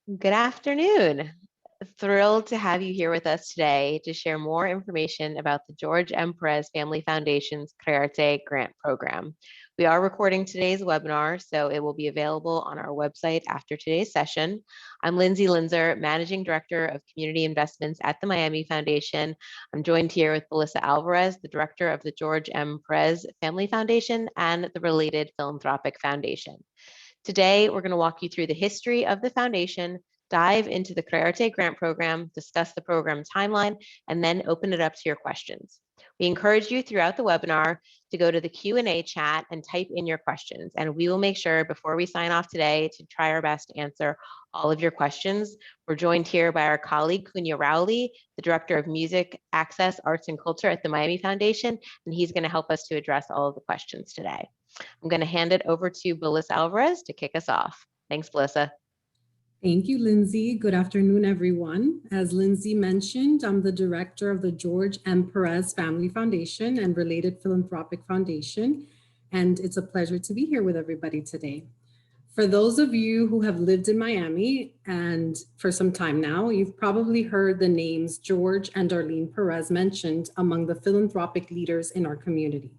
Good afternoon. Thrilled to have you here with us today to share more information about the George M. Perez Family Foundation's CreARTE grant program. We are recording today's webinar, so it will be available on our website after today's session. I'm Lindsay Linzer, Managing Director of Community Investments at the Miami Foundation. I'm joined here with Melissa Alvarez, the Director of the George M. Perez Family Foundation and the related Philanthropic Foundation. Today, we're going to walk you through the history of the foundation, dive into the CreARTE grant program, discuss the program timeline, and then open it up to your questions. We encourage you throughout the webinar to go to the Q&A chat and type in your questions, and we will make sure before we sign off today to try our best to answer all of your questions. We're joined here by our colleague, Kunya Rowley, the Director of Music, Access, Arts, and Culture at the Miami Foundation, and he's going to help us to address all of the questions today. I'm going to hand it over to Melissa Alvarez to kick us off. Thanks, Melissa. Thank you, Lindsay. Good afternoon, everyone. As Lindsay mentioned, I'm the director of the George M. Perez Family Foundation and related Philanthropic Foundation, and it's a pleasure to be here with everybody today. For those of you who have lived in Miami and for some time now, you've probably heard the names George and Darlene Perez mentioned among the philanthropic leaders in our community.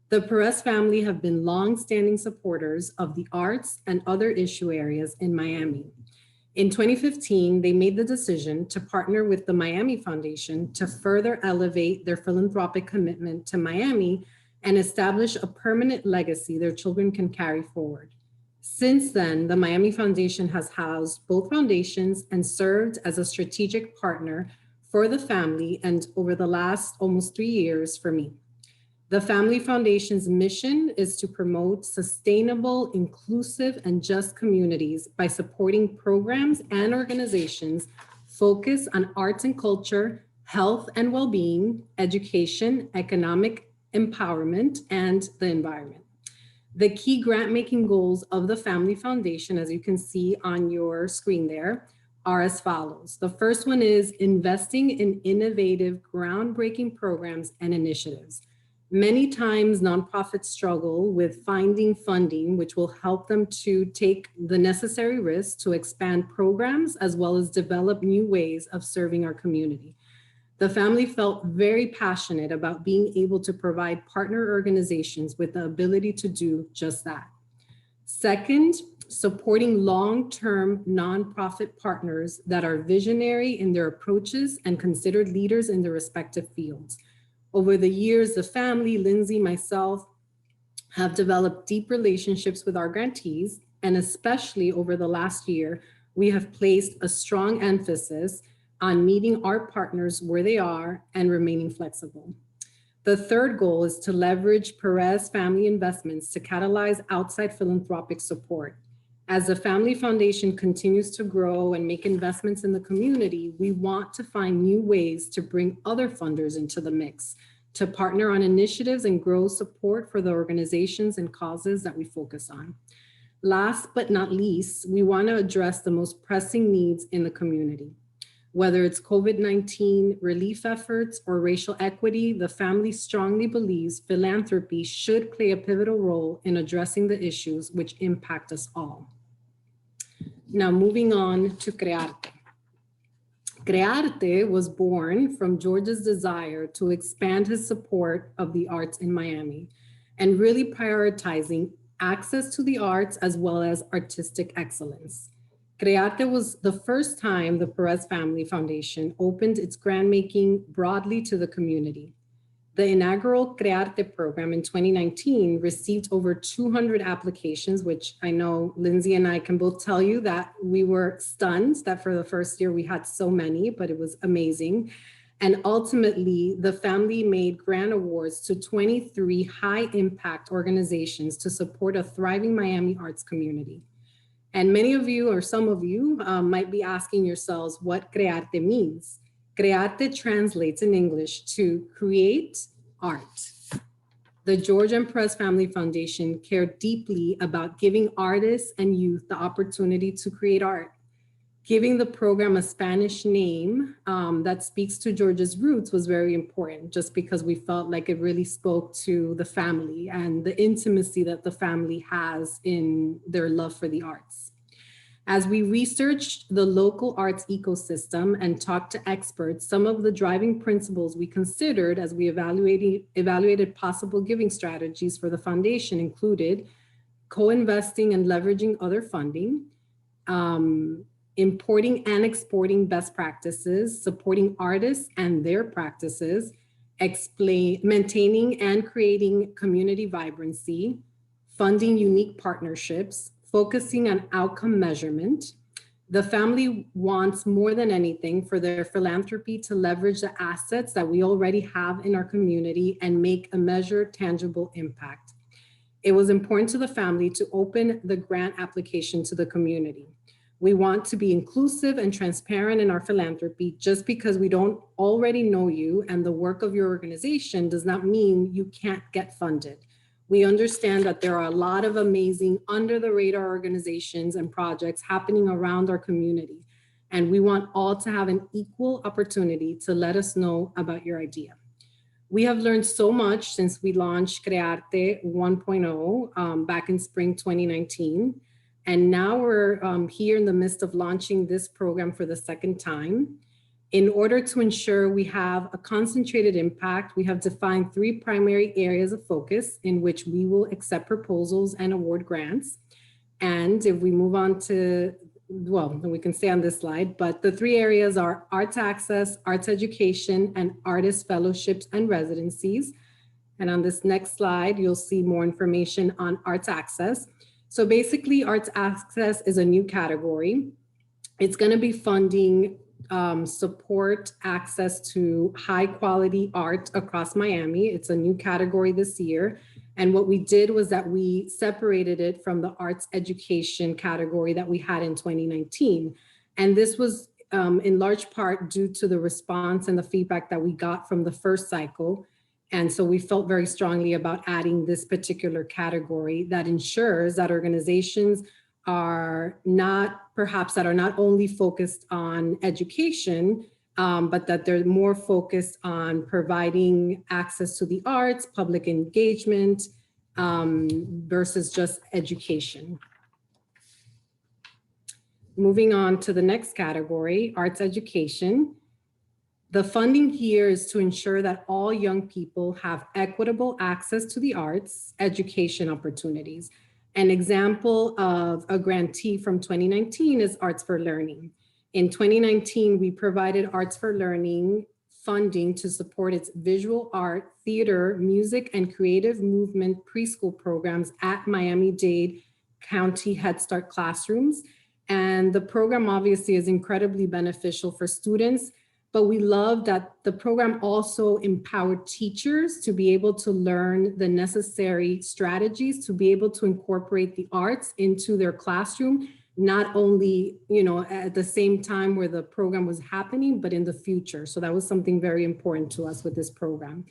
The Perez family have been long-standing supporters of the arts and other issue areas in Miami. In 2015, they made the decision to partner with the Miami Foundation to further elevate their philanthropic commitment to Miami and establish a permanent legacy their children can carry forward. Since then, the Miami Foundation has housed both foundations and served as a strategic partner for the family and over the last almost 3 years for me. The Family Foundation's mission is to promote sustainable, inclusive, and just communities by supporting programs and organizations focused on arts and culture, health and well-being, education, economic empowerment, and the environment. The key grant-making goals of the Family Foundation, as you can see on your screen there, are as follows. The first one is investing in innovative, groundbreaking programs and initiatives. Many times nonprofits struggle with finding funding, which will help them to take the necessary risks to expand programs as well as develop new ways of serving our community. The family felt very passionate about being able to provide partner organizations with the ability to do just that. Second, supporting long-term nonprofit partners that are visionary in their approaches and considered leaders in their respective fields. Over the years, the family, Lindsay, myself, have developed deep relationships with our grantees, and especially over the last year, we have placed a strong emphasis on meeting our partners where they are and remaining flexible. The third goal is to leverage Perez family investments to catalyze outside philanthropic support. As the Family Foundation continues to grow and make investments in the community, we want to find new ways to bring other funders into the mix, to partner on initiatives and grow support for the organizations and causes that we focus on. Last but not least, we want to address the most pressing needs in the community. Whether it's COVID-19 relief efforts or racial equity, the family strongly believes philanthropy should play a pivotal role in addressing the issues which impact us all. Now, moving on to CreARTE. CreARTE was born from George's desire to expand his support of the arts in Miami and really prioritizing access to the arts as well as artistic excellence. CreARTE was the first time the Perez Family Foundation opened its grant-making broadly to the community. The inaugural CreARTE program in 2019 received over 200 applications, which I know Lindsay and I can both tell you that we were stunned that for the first year we had so many, but it was amazing. And ultimately, the family made grant awards to 23 high-impact organizations to support a thriving Miami arts community. And many of you, or some of you, might be asking yourselves what CreARTE means. CreARTE translates in English to create art. The George M. Perez Family Foundation cared deeply about giving artists and youth the opportunity to create art. Giving the program a Spanish name that speaks to George's roots was very important, just because we felt like it really spoke to the family and the intimacy that the family has in their love for the arts. As we researched the local arts ecosystem and talked to experts, some of the driving principles we considered as we evaluated possible giving strategies for the foundation included co-investing and leveraging other funding, importing and exporting best practices, supporting artists and their practices, maintaining and creating community vibrancy, funding unique partnerships, focusing on outcome measurement. The family wants more than anything for their philanthropy to leverage the assets that we already have in our community and make a measured, tangible impact. It was important to the family to open the grant application to the community. We want to be inclusive and transparent in our philanthropy. Just because we don't already know you and the work of your organization does not mean you can't get funded. We understand that there are a lot of amazing under the radar organizations and projects happening around our community. And we want all to have an equal opportunity to let us know about your idea. We have learned so much since we launched CreARTE 1.0 back in spring 2019. And now we're here in the midst of launching this program for the second time. In order to ensure we have a concentrated impact, we have defined 3 primary areas of focus in which we will accept proposals and award grants. And if we move on to, well, we can stay on this slide, but the 3 areas are arts access, arts education, and artist fellowships and residencies. And on this next slide, you'll see more information on arts access. So basically, arts access is a new category. It's going to be funding support access to high quality art across Miami. It's a new category this year. And what we did was that we separated it from the arts education category that we had in 2019. And this was in large part due to the response and the feedback that we got from the first cycle. And so we felt very strongly about adding this particular category that ensures that organizations are not only focused on education, but that they're more focused on providing access to the arts, public engagement, versus just education. Moving on to the next category, arts education. The funding here is to ensure that all young people have equitable access to the arts education opportunities. An example of a grantee from 2019 is Arts for Learning. In 2019, we provided Arts for Learning funding to support its visual art, theater, music, and creative movement preschool programs at Miami-Dade County Head Start classrooms. And the program obviously is incredibly beneficial for students, but we love that the program also empowered teachers to be able to learn the necessary strategies to be able to incorporate the arts into their classroom, not only, at the same time where the program was happening, but in the future. So that was something very important to us with this program.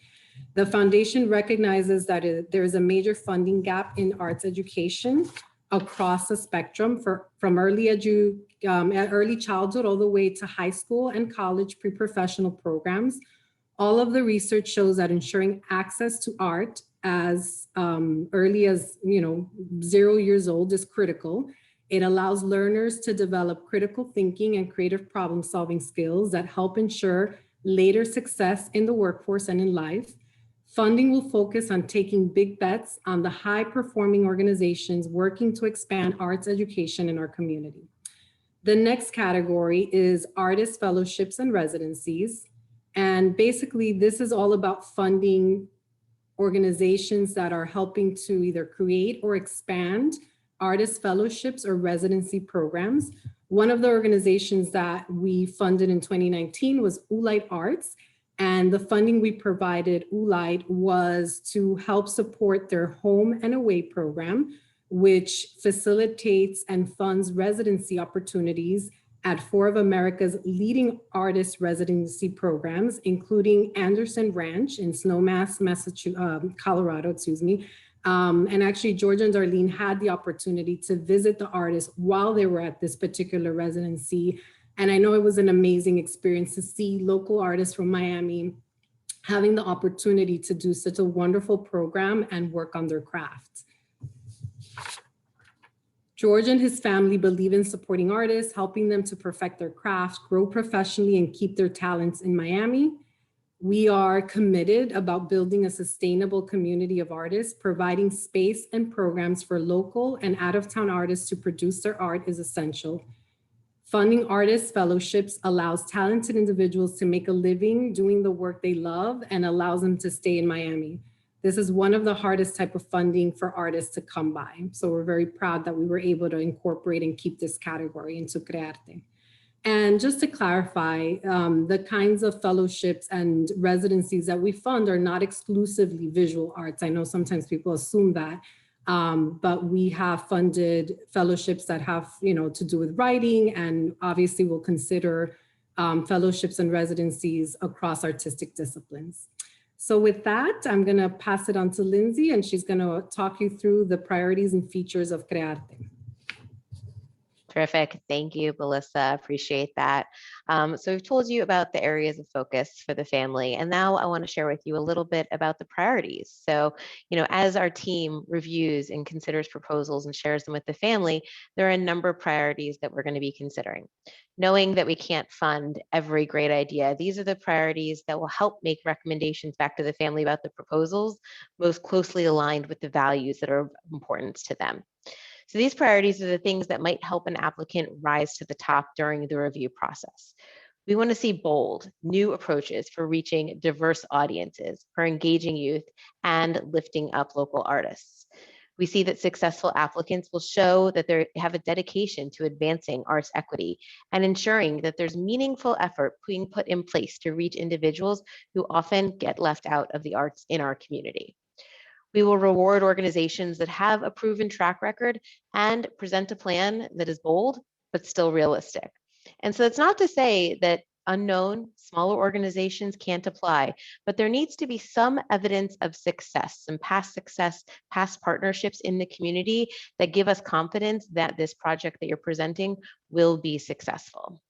The foundation recognizes that there is a major funding gap in arts education across the spectrum from early childhood all the way to high school and college pre-professional programs. All of the research shows that ensuring access to art as early as 0 years old is critical. It allows learners to develop critical thinking and creative problem solving skills that help ensure later success in the workforce and in life. Funding will focus on taking big bets on the high-performing organizations working to expand arts education in our community. The next category is artist fellowships and residencies. And basically, this is all about funding organizations that are helping to either create or expand artist fellowships or residency programs. One of the organizations that we funded in 2019 was Ulight Arts. And the funding we provided Ulight was to help support their home and away program, which facilitates and funds residency opportunities at 4 of America's leading artist residency programs, including Anderson Ranch in Snowmass, Colorado, and actually Georgia and Darlene had the opportunity to visit the artists while they were at this particular residency. And I know it was an amazing experience to see local artists from Miami having the opportunity to do such a wonderful program and work on their craft. George and his family believe in supporting artists, helping them to perfect their craft, grow professionally, and keep their talents in Miami. We are committed about building a sustainable community of artists. Providing space and programs for local and out-of-town artists to produce their art is essential. Funding artist fellowships allows talented individuals to make a living doing the work they love and allows them to stay in Miami. This is one of the hardest type of funding for artists to come by. So we're very proud that we were able to incorporate and keep this category into CreARTE. And just to clarify, the kinds of fellowships and residencies that we fund are not exclusively visual arts. I know sometimes people assume that, but we have funded fellowships that have, to do with writing, and obviously we'll consider fellowships and residencies across artistic disciplines. So with that, I'm going to pass it on to Lindsay, and she's going to talk you through the priorities and features of CreARTE. Terrific. Thank you, Melissa. Appreciate that. So we've told you about the areas of focus for the family, and now I want to share with you a little bit about the priorities. So, as our team reviews and considers proposals and shares them with the family, there are a number of priorities that we're going to be considering. Knowing that we can't fund every great idea, these are the priorities that will help make recommendations back to the family about the proposals most closely aligned with the values that are of importance to them. So these priorities are the things that might help an applicant rise to the top during the review process. We want to see bold, new approaches for reaching diverse audiences, for engaging youth, and lifting up local artists. We see that successful applicants will show that they have a dedication to advancing arts equity and ensuring that there's meaningful effort being put in place to reach individuals who often get left out of the arts in our community. We will reward organizations that have a proven track record and present a plan that is bold, but still realistic. And so it's not to say that unknown, smaller organizations can't apply, but there needs to be some evidence of success, past partnerships in the community that give us confidence that this project that you're presenting will be successful.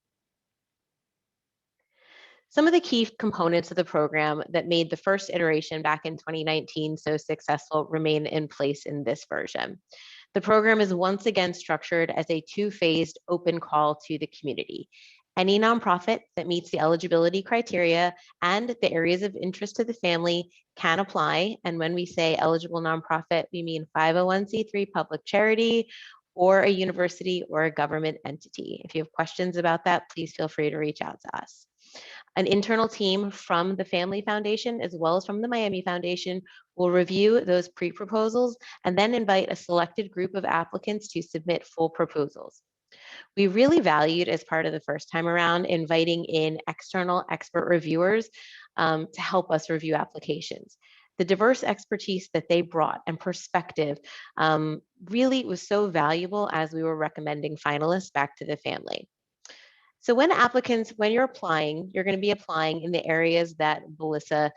Some of the key components of the program that made the first iteration back in 2019 so successful remain in place in this version. The program is once again structured as a two-phased open call to the community. Any nonprofit that meets the eligibility criteria and the areas of interest to the family can apply. And when we say eligible nonprofit, we mean 501c3 public charity, or a university or a government entity. If you have questions about that, please feel free to reach out to us. An internal team from the Family Foundation, as well as from the Miami Foundation, will review those pre-proposals and then invite a selected group of applicants to submit full proposals. We really valued, as part of the first time around, inviting in external expert reviewers to help us review applications. The diverse expertise that they brought and perspective really was so valuable as we were recommending finalists back to the family. So when you're applying, you're going to be applying in the areas that Melissa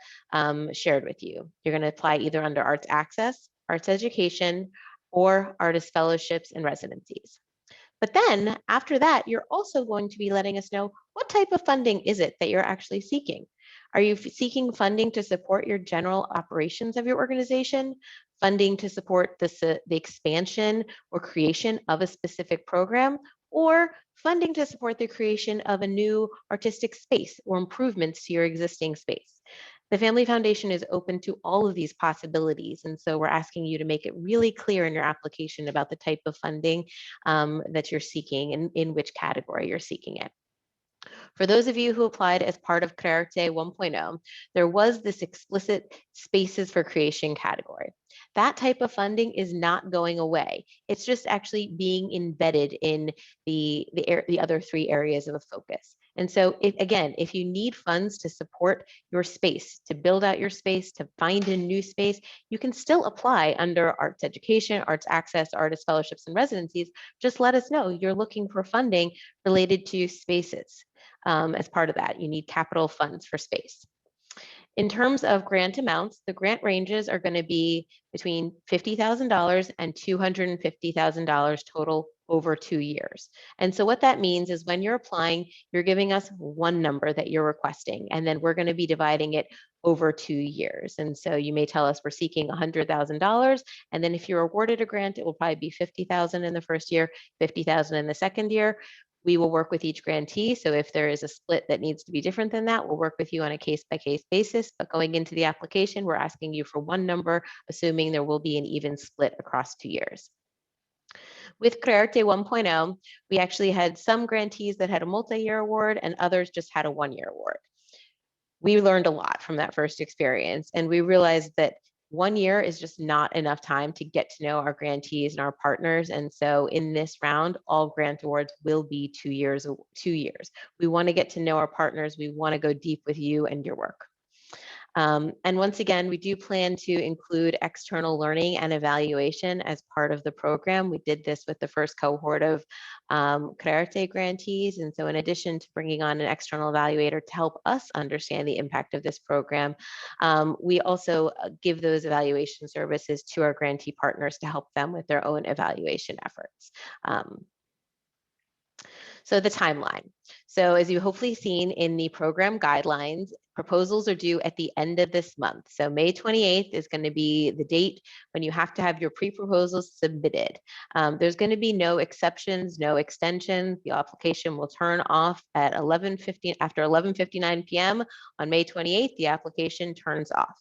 shared with you. You're going to apply either under Arts Access, Arts Education, or Artist Fellowships and Residencies. But then after that, you're also going to be letting us know what type of funding is it that you're actually seeking. Are you seeking funding to support your general operations of your organization, funding to support the expansion or creation of a specific program, or funding to support the creation of a new artistic space or improvements to your existing space? The Family Foundation is open to all of these possibilities, and so we're asking you to make it really clear in your application about the type of funding that you're seeking and in which category you're seeking it. For those of you who applied as part of CreARTE 1.0, there was this explicit spaces for creation category. That type of funding is not going away. It's just actually being embedded in the other three areas of a focus. And so if you need funds to support your space, to build out your space, to find a new space, you can still apply under Arts Education, Arts Access, Artist Fellowships and Residencies. Just let us know you're looking for funding related to spaces. As part of that, you need capital funds for space. In terms of grant amounts, the grant ranges are going to be between $50,000 and $250,000 total over 2 years. And so what that means is when you're applying, you're giving us one number that you're requesting, and then we're going to be dividing it over 2 years. And so you may tell us we're seeking $100,000, and then if you're awarded a grant, it will probably be $50,000 in the first year, $50,000 in the second year. We will work with each grantee. So if there is a split that needs to be different than that, we'll work with you on a case-by-case basis. But going into the application, we're asking you for one number, assuming there will be an even split across 2 years. With CreARTE 1.0, we actually had some grantees that had a multi-year award and others just had a one-year award. We learned a lot from that first experience, and we realized that 1 year is just not enough time to get to know our grantees and our partners. And so in this round, all grant awards will be 2 years. We want to get to know our partners. We want to go deep with you and your work. And once again, we do plan to include external learning and evaluation as part of the program. We did this with the first cohort of CreARTE grantees. And so in addition to bringing on an external evaluator to help us understand the impact of this program, we also give those evaluation services to our grantee partners to help them with their own evaluation efforts. So the timeline. So as you've hopefully seen in the program guidelines, proposals are due at the end of this month. So May 28th is going to be the date when you have to have your pre-proposals submitted. There's going to be no exceptions, no extensions. The application will turn off at after 11:59 p.m. on May 28th, the application turns off.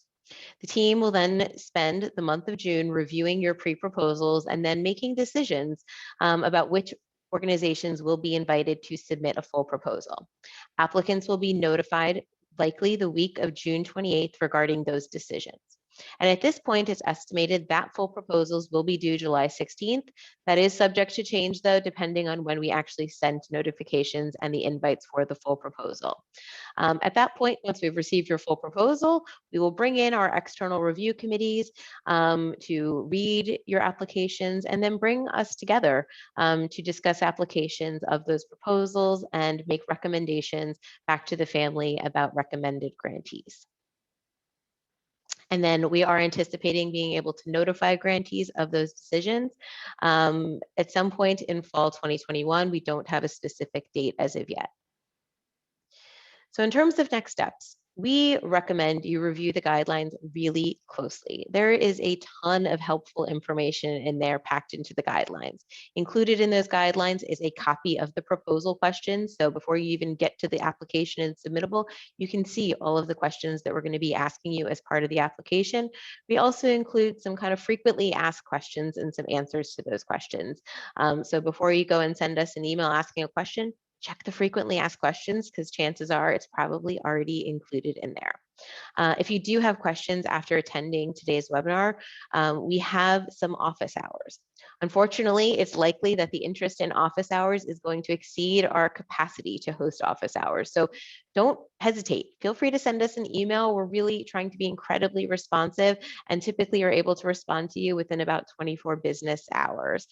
The team will then spend the month of June reviewing your pre-proposals and then making decisions about which organizations will be invited to submit a full proposal. Applicants will be notified likely the week of June 28th regarding those decisions. And at this point, it's estimated that full proposals will be due July 16th. That is subject to change, though, depending on when we actually send notifications and the invites for the full proposal. At that point, once we've received your full proposal, we will bring in our external review committees to read your applications and then bring us together to discuss applications of those proposals and make recommendations back to the family about recommended grantees. And then we are anticipating being able to notify grantees of those decisions at some point in fall 2021. We don't have a specific date as of yet. So in terms of next steps, we recommend you review the guidelines really closely. There is a ton of helpful information in there packed into the guidelines. Included in those guidelines is a copy of the proposal questions. So before you even get to the application and submittable, you can see all of the questions that we're going to be asking you as part of the application. We also include some kind of frequently asked questions and some answers to those questions. So before you go and send us an email asking a question, check the frequently asked questions because chances are it's probably already included in there. If you do have questions after attending today's webinar, we have some office hours. Unfortunately, it's likely that the interest in office hours is going to exceed our capacity to host office hours. So don't hesitate. Feel free to send us an email. We're really trying to be incredibly responsive and typically are able to respond to you within about 24 business hours.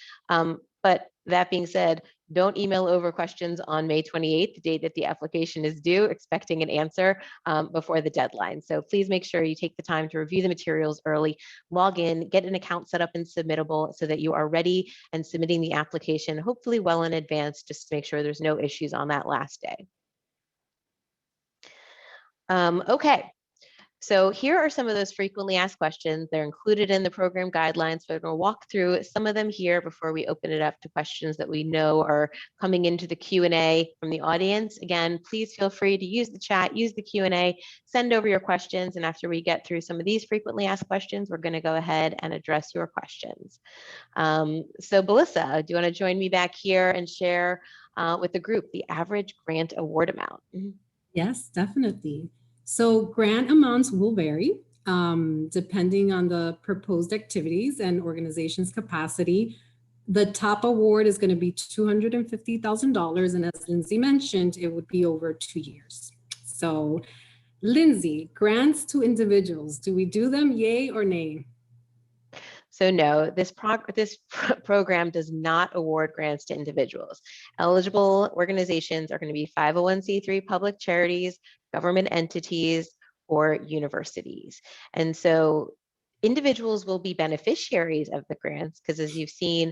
But that being said, don't email over questions on May 28th, the date that the application is due, expecting an answer before the deadline. So please make sure you take the time to review the materials early, log in, get an account set up and submittable so that you are ready and submitting the application, hopefully well in advance, just to make sure there's no issues on that last day. Okay. So here are some of those frequently asked questions. They're included in the program guidelines. So we're going to walk through some of them here before we open it up to questions that we know are coming into the Q&A from the audience. Again, please feel free to use the chat, use the Q&A, send over your questions. And after we get through some of these frequently asked questions, we're going to go ahead and address your questions. So Belissa, do you want to join me back here and share with the group the average grant award amount? Yes, definitely. So grant amounts will vary depending on the proposed activities and organization's capacity. The top award is going to be $250,000. And as Lindsay mentioned, it would be over 2 years. So Lindsay, grants to individuals, do we do them, yay or nay? So no, this program does not award grants to individuals. Eligible organizations are going to be 501c3 public charities, government entities, or universities. And so individuals will be beneficiaries of the grants because, as you've seen,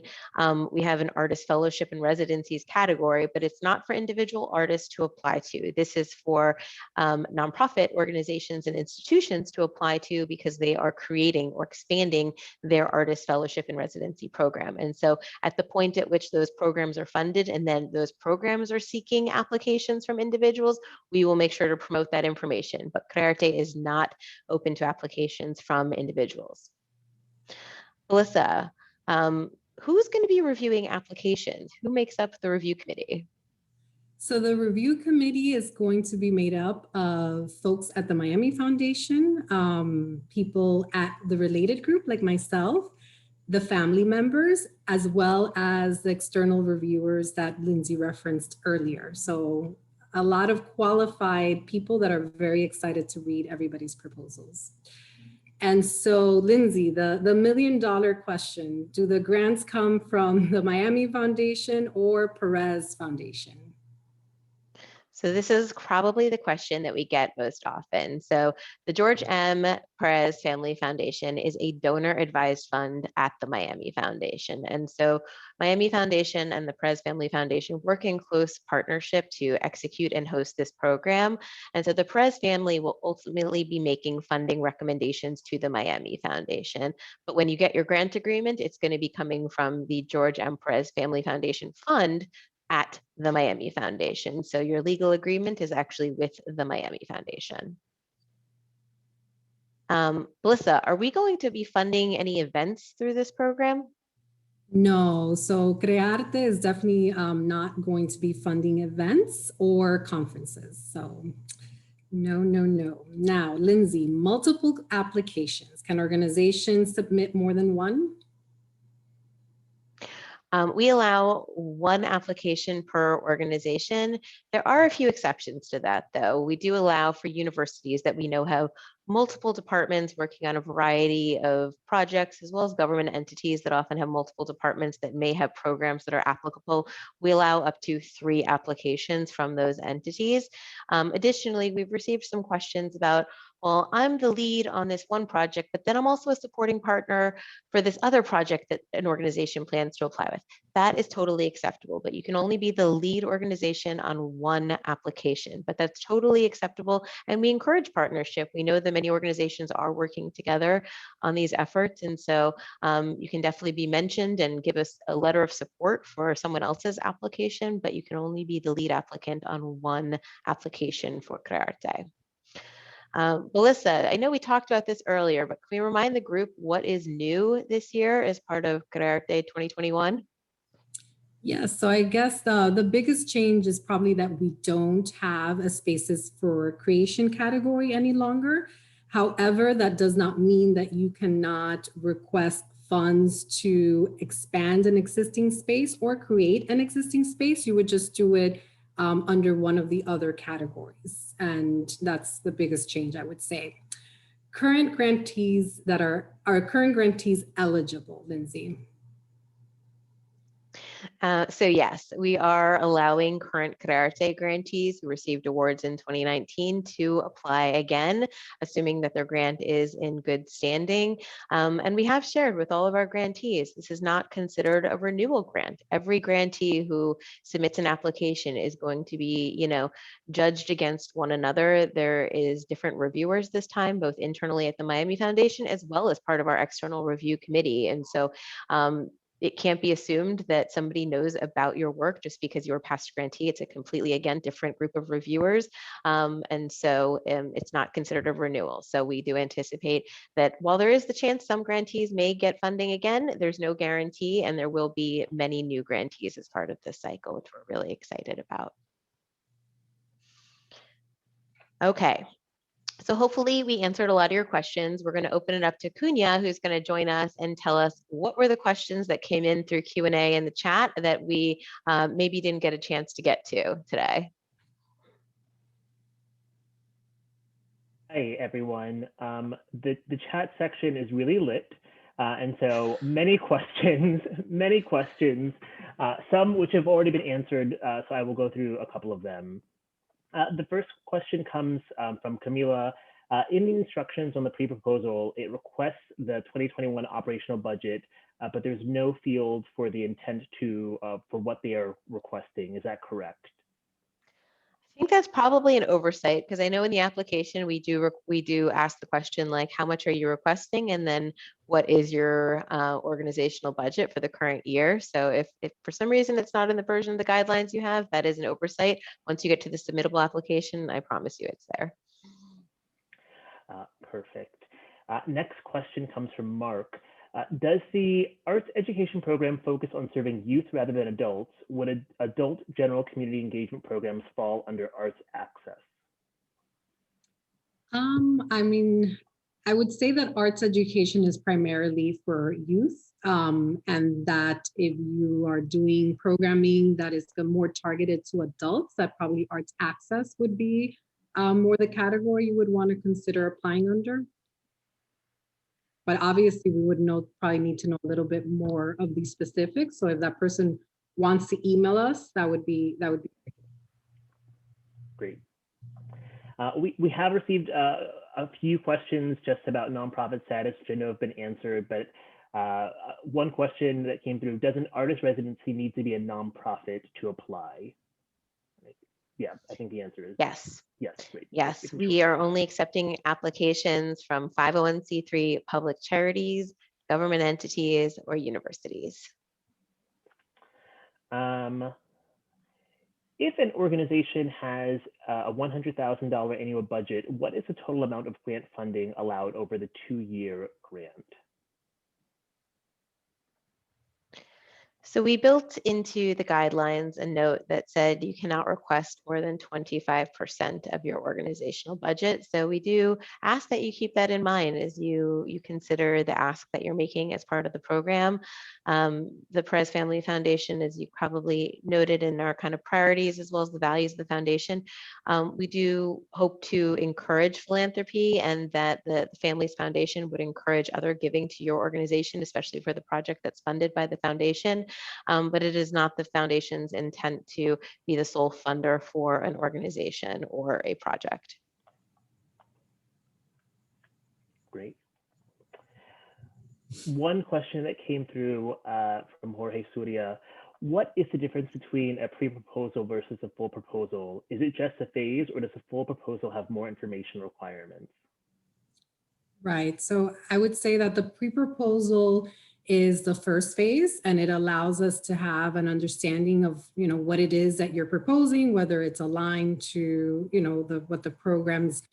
we have an artist fellowship and residencies category, but it's not for individual artists to apply to. This is for nonprofit organizations and institutions to apply to because they are creating or expanding their artist fellowship and residency program. And so at the point at which those programs are funded and then those programs are seeking applications from individuals, we will make sure to promote that information. But CreARTE is not open to applications from individuals. Melissa, who's going to be reviewing applications? Who makes up the review committee? So the review committee is going to be made up of folks at the Miami Foundation, people at the related group like myself, the family members, as well as the external reviewers that Lindsay referenced earlier. So a lot of qualified people that are very excited to read everybody's proposals. And so, Lindsay, the $1 million question, do the grants come from the Miami Foundation or Perez Foundation? So this is probably the question that we get most often. So the George M. Perez Family Foundation is a donor advised fund at the Miami Foundation. And so Miami Foundation and the Perez Family Foundation work in close partnership to execute and host this program. And so the Perez family will ultimately be making funding recommendations to the Miami Foundation. But when you get your grant agreement, it's going to be coming from the George M. Perez Family Foundation Fund at the Miami Foundation. So your legal agreement is actually with the Miami Foundation. Melissa, are we going to be funding any events through this program? No, so CreARTE is definitely not going to be funding events or conferences. So no, no, no. Now, Lindsay, multiple applications. Can organizations submit more than one? We allow one application per organization. There are a few exceptions to that, though. We do allow for universities that we know have multiple departments working on a variety of projects, as well as government entities that often have multiple departments that may have programs that are applicable. We allow up to 3 applications from those entities. Additionally, we've received some questions about, well, I'm the lead on this one project, but then I'm also a supporting partner for this other project that an organization plans to apply with. That is totally acceptable, but you can only be the lead organization on one application, but that's totally acceptable. And we encourage partnership. We know that many organizations are working together on these efforts. And so you can definitely be mentioned and give us a letter of support for someone else's application, but you can only be the lead applicant on one application for CreARTE. Melissa, I know we talked about this earlier, but can we remind the group what is new this year as part of CreARTE 2021? Yes, so I guess the biggest change is probably that we don't have a spaces for creation category any longer. However, that does not mean that you cannot request funds to expand an existing space or create an existing space. You would just do it under one of the other categories. And that's the biggest change, I would say. Current grantees that are current grantees eligible, Lindsay? So yes, we are allowing current CreARTE grantees who received awards in 2019 to apply again, assuming that their grant is in good standing. And we have shared with all of our grantees, this is not considered a renewal grant. Every grantee who submits an application is going to be, judged against one another. There is different reviewers this time, both internally at the Miami Foundation, as well as part of our external review committee. And so it can't be assumed that somebody knows about your work just because you're a past grantee. It's a completely, again, different group of reviewers. And so it's not considered a renewal. So we do anticipate that while there is the chance some grantees may get funding again, there's no guarantee, and there will be many new grantees as part of this cycle, which we're really excited about. Okay. So hopefully we answered a lot of your questions. We're going to open it up to Cunha, who's going to join us and tell us what were the questions that came in through Q&A in the chat that we maybe didn't get a chance to get to today. Hi, everyone. The chat section is really lit. And so many questions, some which have already been answered. So I will go through a couple of them. The first question comes from Camila In the instructions on the pre-proposal, it requests the 2021 operational budget, but there's no field for the intent to, for what they are requesting. Is that correct? I think that's probably an oversight because I know in the application we do ask the question like, how much are you requesting, and then what is your organizational budget for the current year. So if for some reason it's not in the version of the guidelines you have, that is an oversight. Once you get to the submittable application, I promise you it's there. Perfect. Next question comes from Mark. Does the arts education program focus on serving youth rather than adults? Would adult general community engagement programs fall under arts access? I mean, I would say that arts education is primarily for youth, and that if you are doing programming that is more targeted to adults, that probably arts access would be more the category you would want to consider applying under. But obviously we would probably need to know a little bit more of the specifics. So if that person wants to email us, that would be great. We have received a few questions just about nonprofit status, which I know have been answered, but one question that came through: does an artist residency need to be a nonprofit to apply? Yeah, I think the answer is yes. Yes, great. Yes, we are only accepting applications from 501c3 public charities, government entities, or universities. If an organization has a $100,000 annual budget, what is the total amount of grant funding allowed over the 2-year grant? So we built into the guidelines a note that said you cannot request more than 25% of your organizational budget. So we do ask that you keep that in mind as you consider the ask that you're making as part of the program. The Perez Family Foundation, as you probably noted in our kind of priorities as well as the values of the foundation, we do hope to encourage philanthropy, and that the Families Foundation would encourage other giving to your organization, especially for the project that's funded by the foundation. But it is not the foundation's intent to be the sole funder for an organization or a project. Great. One question that came through from Jorge Surya: what is the difference between a pre-proposal versus a full proposal? Is it just a phase, or does a full proposal have more information requirements? Right. So I would say that the pre-proposal is the first phase, and it allows us to have an understanding of, what it is that you're proposing, whether it's aligned to, what the program's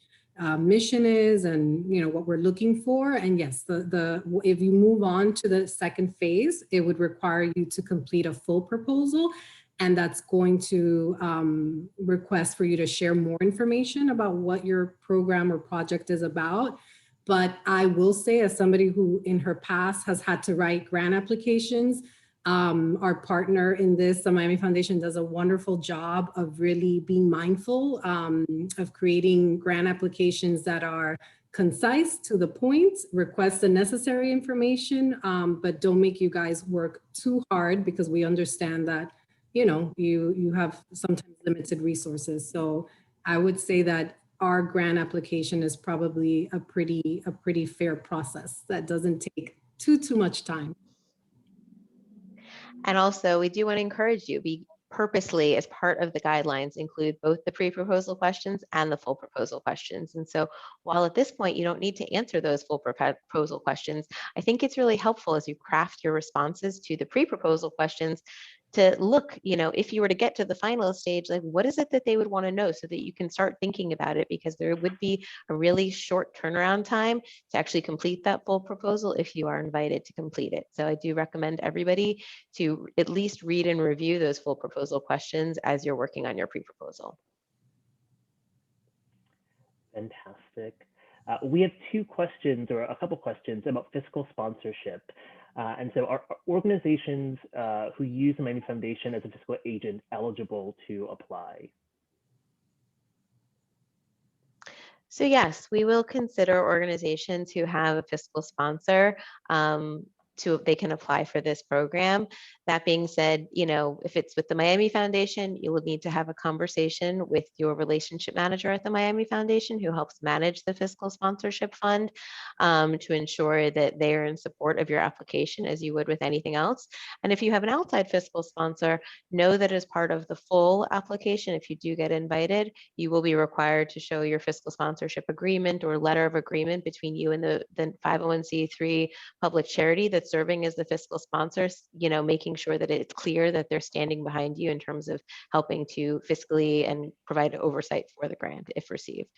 mission is, and what we're looking for. And yes, if you move on to the second phase, it would require you to complete a full proposal, and that's going to request for you to share more information about what your program or project is about. But I will say, as somebody who in her past has had to write grant applications, our partner in this, the Miami Foundation, does a wonderful job of really being mindful of creating grant applications that are concise, to the point, request the necessary information, but don't make you guys work too hard, because we understand that, you have sometimes limited resources. So I would say that our grant application is probably a pretty fair process that doesn't take too much time. And also, we do want to encourage you, be purposely, as part of the guidelines, include both the pre-proposal questions and the full proposal questions. And so while at this point you don't need to answer those full proposal questions, I think it's really helpful as you craft your responses to the pre-proposal questions to look, if you were to get to the final stage, like what is it that they would want to know, so that you can start thinking about it, because there would be a really short turnaround time to actually complete that full proposal if you are invited to complete it. So I do recommend everybody to at least read and review those full proposal questions as you're working on your pre-proposal. Fantastic. We have two questions, or a couple questions, about fiscal sponsorship. And so are organizations who use the Miami Foundation as a fiscal agent eligible to apply? So yes, we will consider organizations who have a fiscal sponsor. they can apply for this program. That being said, if it's with the Miami Foundation, you will need to have a conversation with your relationship manager at the Miami Foundation who helps manage the fiscal sponsorship fund to ensure that they are in support of your application as you would with anything else. And if you have an outside fiscal sponsor, know that as part of the full application, if you do get invited, you will be required to show your fiscal sponsorship agreement or letter of agreement between you and the 501c3 public charity that's serving as the fiscal sponsors, making sure that it's clear that they're standing behind you in terms of helping to fiscally and provide oversight for the grant if received.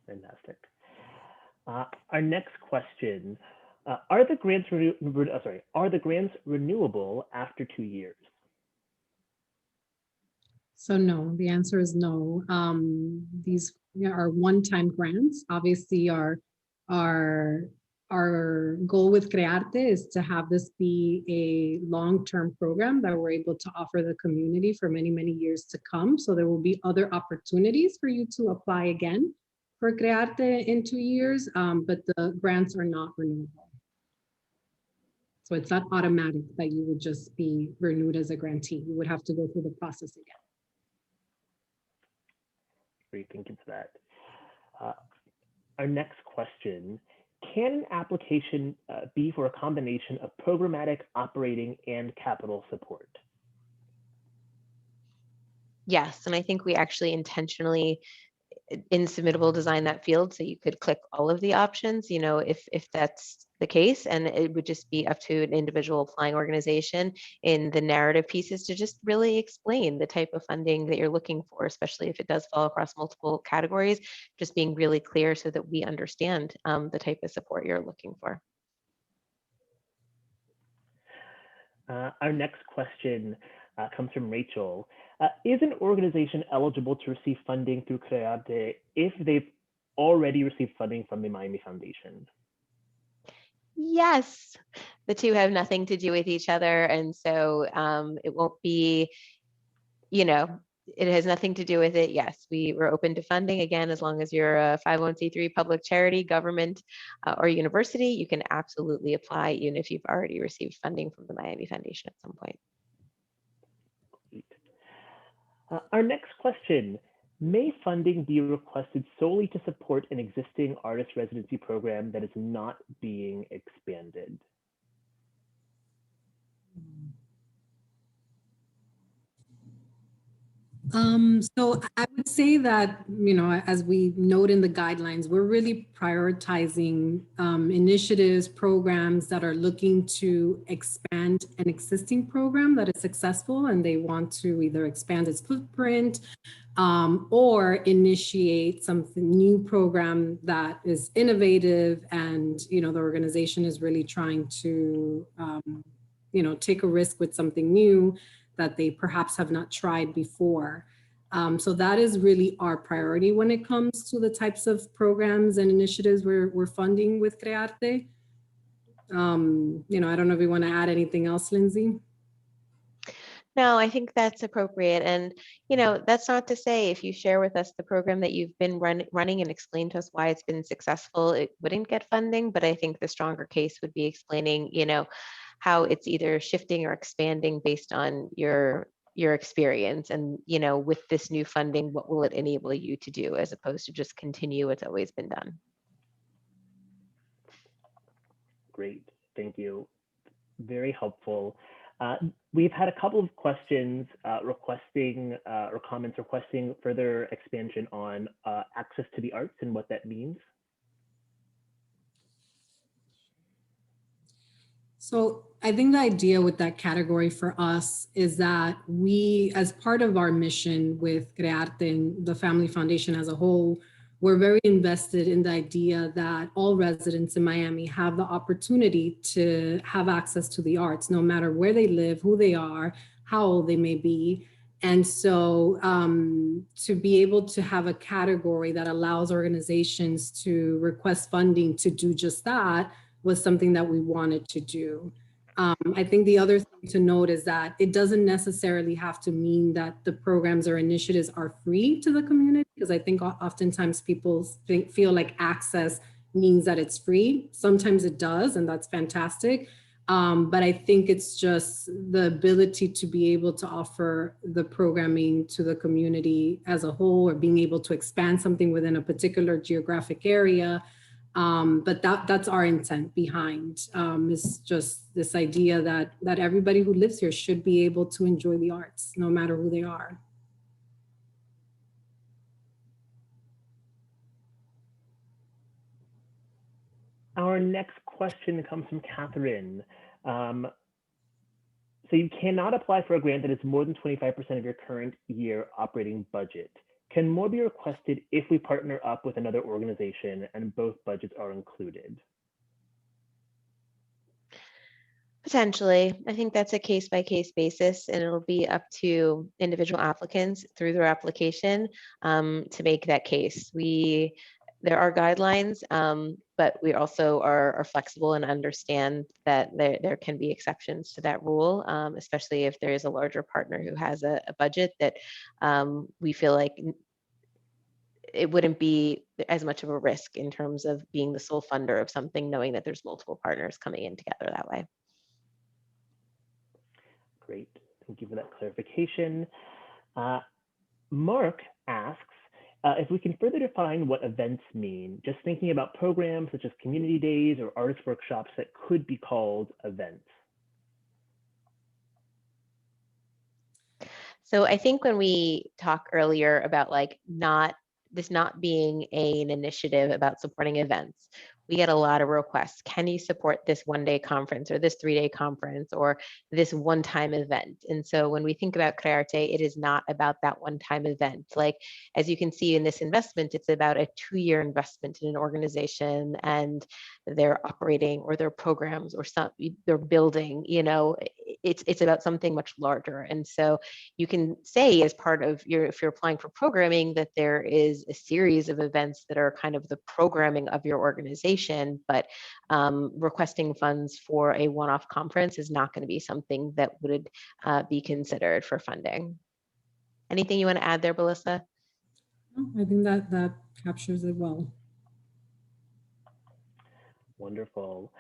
Fantastic. Our next question, are the grants renewable after 2 years? So no, the answer is no. These are one-time grants. Obviously, our goal with CreARTE is to have this be a long-term program that we're able to offer the community for many, many years to come. So there will be other opportunities for you to apply again for CreARTE in 2 years, but the grants are not renewable. So it's not automatic that you would just be renewed as a grantee. You would have to go through the process again. Great, thank you for that. Our next question, can an application be for a combination of programmatic, operating, and capital support? Yes, and I think we actually intentionally in Submittable design that field so you could click all of the options, if that's the case, and it would just be up to an individual applying organization in the narrative pieces to just really explain the type of funding that you're looking for, especially if it does fall across multiple categories, just being really clear so that we understand the type of support you're looking for. Our next question comes from Rachel. Is an organization eligible to receive funding through CreARTE if they've already received funding from the Miami Foundation? Yes, the two have nothing to do with each other. And so it won't be, it has nothing to do with it. Yes, we're open to funding again, as long as you're a 501c3 public charity, government, or university, you can absolutely apply even if you've already received funding from the Miami Foundation at some point. Our next question, may funding be requested solely to support an existing artist residency program that is not being expanded? So I would say that, as we note in the guidelines, we're really prioritizing initiatives, programs that are looking to expand an existing program that is successful and they want to either expand its footprint or initiate some new program that is innovative and, the organization is really trying to, take a risk with something new that they perhaps have not tried before. So that is really our priority when it comes to the types of programs and initiatives we're funding with CreARTE. I don't know if you want to add anything else, Lindsay. No, I think that's appropriate. And, that's not to say if you share with us the program that you've been running and explain to us why it's been successful, it wouldn't get funding. But I think the stronger case would be explaining, how it's either shifting or expanding based on your experience. And, with this new funding, what will it enable you to do as opposed to just continue what's always been done? Great, thank you. Very helpful. We've had a couple of questions requesting or comments requesting further expansion on access to the arts and what that means. So I think the idea with that category for us is that we, as part of our mission with CreARTE and the Family Foundation as a whole, we're very invested in the idea that all residents in Miami have the opportunity to have access to the arts, no matter where they live, who they are, how old they may be. And so to be able to have a category that allows organizations to request funding to do just that was something that we wanted to do. I think the other thing to note is that it doesn't necessarily have to mean that the programs or initiatives are free to the community, because I think oftentimes people feel like access means that it's free. Sometimes it does, and that's fantastic. But I think it's just the ability to be able to offer the programming to the community as a whole, or being able to expand something within a particular geographic area. But that's our intent behind, is just this idea that everybody who lives here should be able to enjoy the arts, no matter who they are. Our next question comes from Catherine. So you cannot apply for a grant that is more than 25% of your current year operating budget. Can more be requested if we partner up with another organization and both budgets are included? Potentially. I think that's a case-by-case basis, and it'll be up to individual applicants through their application to make that case. There are guidelines, but we also are flexible and understand that there can be exceptions to that rule, especially if there is a larger partner who has a budget that we feel like it wouldn't be as much of a risk in terms of being the sole funder of something, knowing that there's multiple partners coming in together that way. Great, thank you for that clarification. Mark asks, if we can further define what events mean, just thinking about programs such as community days or artist workshops that could be called events. So I think when we talk earlier about like this not being an initiative about supporting events, we get a lot of requests. Can you support this one-day conference or this 3-day conference or this one-time event? And so when we think about CreARTE, it is not about that one-time event. Like, as you can see in this investment, it's about a 2-year investment in an organization and their operating or their programs or their building, you know, it's about something much larger. And so you can say as part of if you're applying for programming, that there is a series of events that are kind of the programming of your organization, but requesting funds for a one-off conference is not going to be something that would be considered for funding. Anything you want to add there, Melissa? I think that captures it well. Wonderful.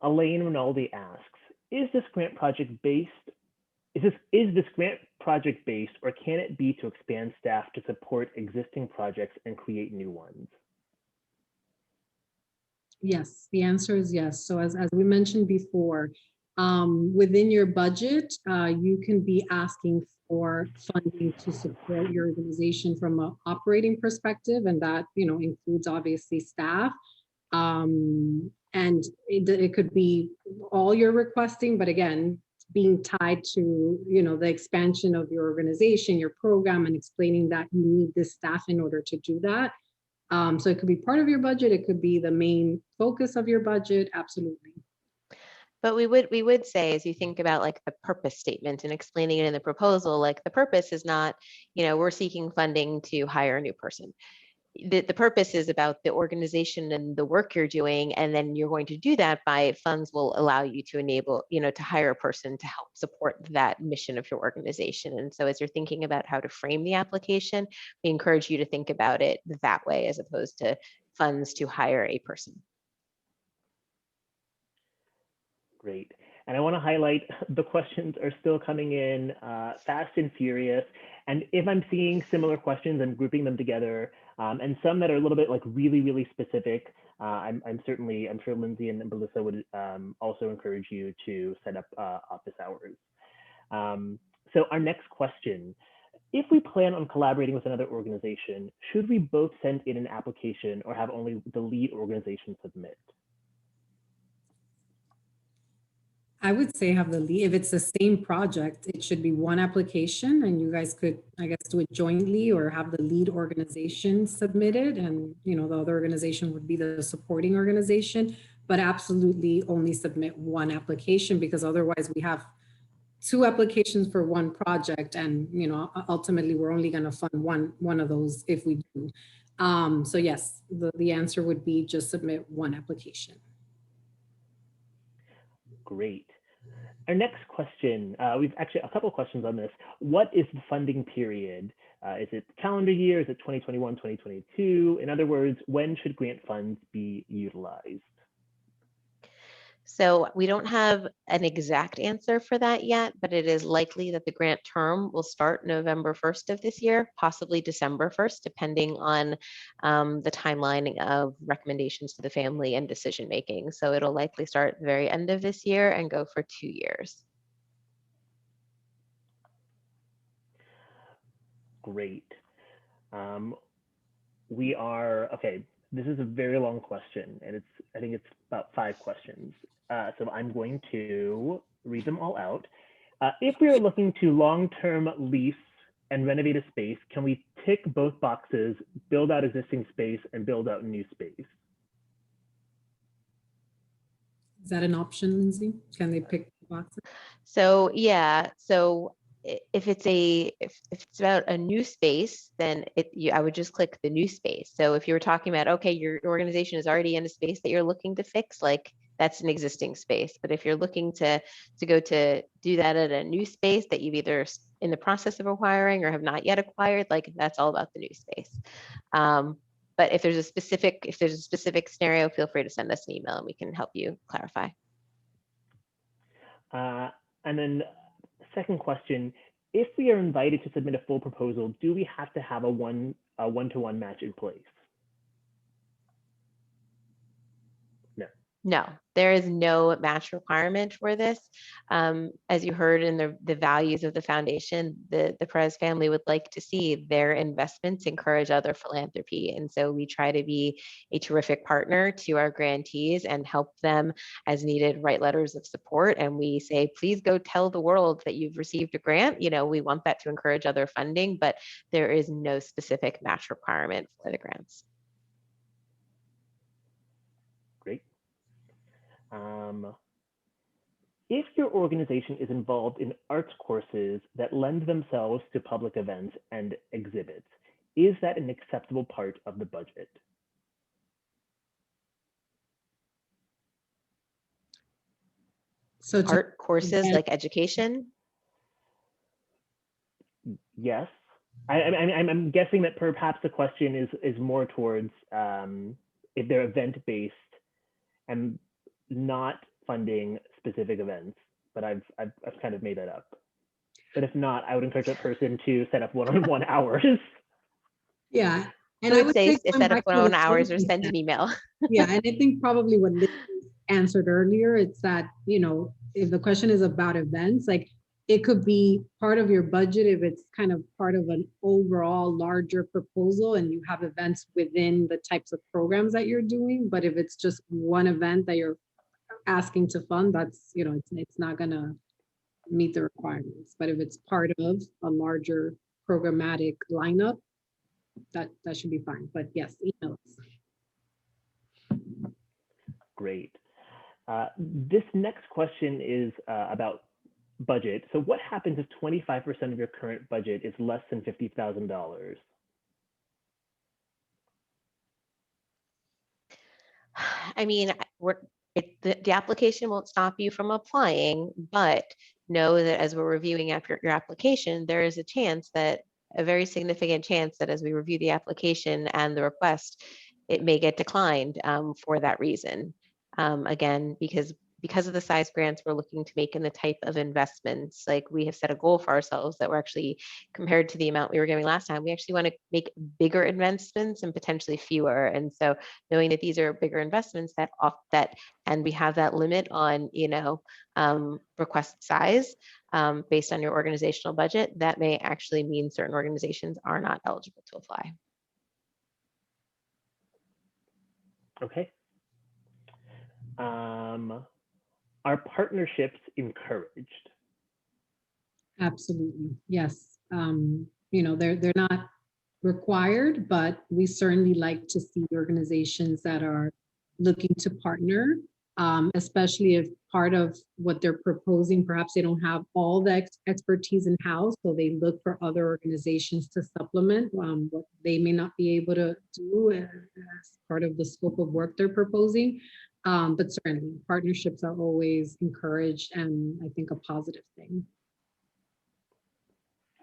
Elaine Rinaldi asks, is this grant project based? Is this grant project based, or can it be to expand staff to support existing projects and create new ones? Yes, the answer is yes. So as we mentioned before, within your budget, you can be asking for funding to support your organization from an operating perspective, and that, you know, includes obviously staff. And it could be all you're requesting, but again, being tied to, you know, the expansion of your organization, your program, and explaining that you need this staff in order to do that. So it could be part of your budget. It could be the main focus of your budget. Absolutely. But we would say, as you think about like the purpose statement and explaining it in the proposal, like the purpose is not, you know, we're seeking funding to hire a new person. The purpose is about the organization and the work you're doing, and then you're going to do that by funds will allow you to enable, you know, to hire a person to help support that mission of your organization. And so as you're thinking about how to frame the application, we encourage you to think about it that way as opposed to funds to hire a person. Great. And I want to highlight the questions are still coming in fast and furious. And if I'm seeing similar questions, I'm grouping them together. And some that are a little bit like really, really specific, I'm sure Lindsay and Melissa would also encourage you to set up office hours. So our next question, if we plan on collaborating with another organization, should we both send in an application or have only the lead organization submit? I would say have the lead. If it's the same project, it should be one application, and you guys could, I guess, do it jointly or have the lead organization submitted, and, you know, the other organization would be the supporting organization, but absolutely only submit one application, because otherwise we have 2 applications for one project, and, you know, ultimately we're only going to fund one of those if we do. So yes, the answer would be just submit one application. Great. Our next question, we've actually a couple of questions on this. What is the funding period? Is it calendar year? Is it 2021, 2022? In other words, when should grant funds be utilized? So we don't have an exact answer for that yet, but it is likely that the grant term will start November 1st of this year, possibly December 1st, depending on the timeline of recommendations to the family and decision making. So it'll likely start at the very end of this year and go for 2 years. Great. Okay, this is a very long question, and I think it's about 5 questions. So I'm going to read them all out. If we are looking to long-term lease and renovate a space, can we tick both boxes, build out existing space and build out new space? Is that an option, Lindsay? Can they pick the boxes? So yeah, so if it's about a new space, then I would just click the new space. So if you were talking about, okay, your organization is already in a space that you're looking to fix, like that's an existing space. But if you're looking to go to do that at a new space that you've either in the process of acquiring or have not yet acquired, like that's all about the new space. But if there's a specific scenario, feel free to send us an email and we can help you clarify. And then second question, if we are invited to submit a full proposal, do we have to have a one-to-one match in place? No, there is no match requirement for this. As you heard in the values of the foundation, the Perez family would like to see their investments encourage other philanthropy. And so we try to be a terrific partner to our grantees and help them as needed write letters of support. And we say, please go tell the world that you've received a grant. You know, we want that to encourage other funding, but there is no specific match requirement for the grants. Great. If your organization is involved in arts courses that lend themselves to public events and exhibits, is that an acceptable part of the budget? So art courses like education? Yes. I'm guessing that perhaps the question is more towards if they're event-based and not funding specific events, but I've kind of made that up. But if not, I would encourage that person to set up one-on-one hours. Yeah. And I would say set up one-on-one hours or send an email. Yeah, and I think probably what Liz answered earlier, it's that, you know, if the question is about events, like it could be part of your budget if it's kind of part of an overall larger proposal and you have events within the types of programs that you're doing. But if it's just one event that you're asking to fund, that's, you know, it's not gonna meet the requirements. But if it's part of a larger programmatic lineup, that should be fine. But yes, email us. Great. This next question is about budget. So what happens if 25% of your current budget is less than $50,000? I mean, the application won't stop you from applying, but know that as we're reviewing after your application, there is a very significant chance that as we review the application and the request, it may get declined for that reason. Again, because of the size grants we're looking to make and the type of investments, like we have set a goal for ourselves that we're actually, compared to the amount we were giving last time, we actually want to make bigger investments and potentially fewer. And so knowing that these are bigger investments and we have that limit on, you know, request size based on your organizational budget, that may actually mean certain organizations are not eligible to apply. Okay. Are partnerships encouraged? Absolutely, yes. You know, they're not required, but we certainly like to see organizations that are looking to partner, especially if part of what they're proposing, perhaps they don't have all the expertise in-house, so they look for other organizations to supplement what they may not be able to do as part of the scope of work they're proposing. But certainly partnerships are always encouraged and I think a positive thing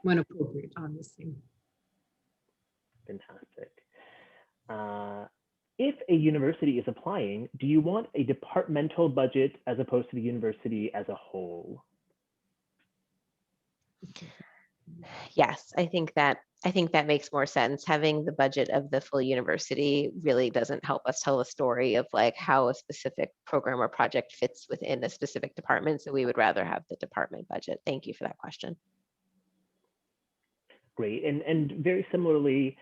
when appropriate, obviously. Fantastic. If a university is applying, do you want a departmental budget as opposed to the university as a whole? Yes, I think that makes more sense. Having the budget of the full university really doesn't help us tell a story of like how a specific program or project fits within a specific department. So we would rather have the department budget. Thank you for that question. Great. And very similarly,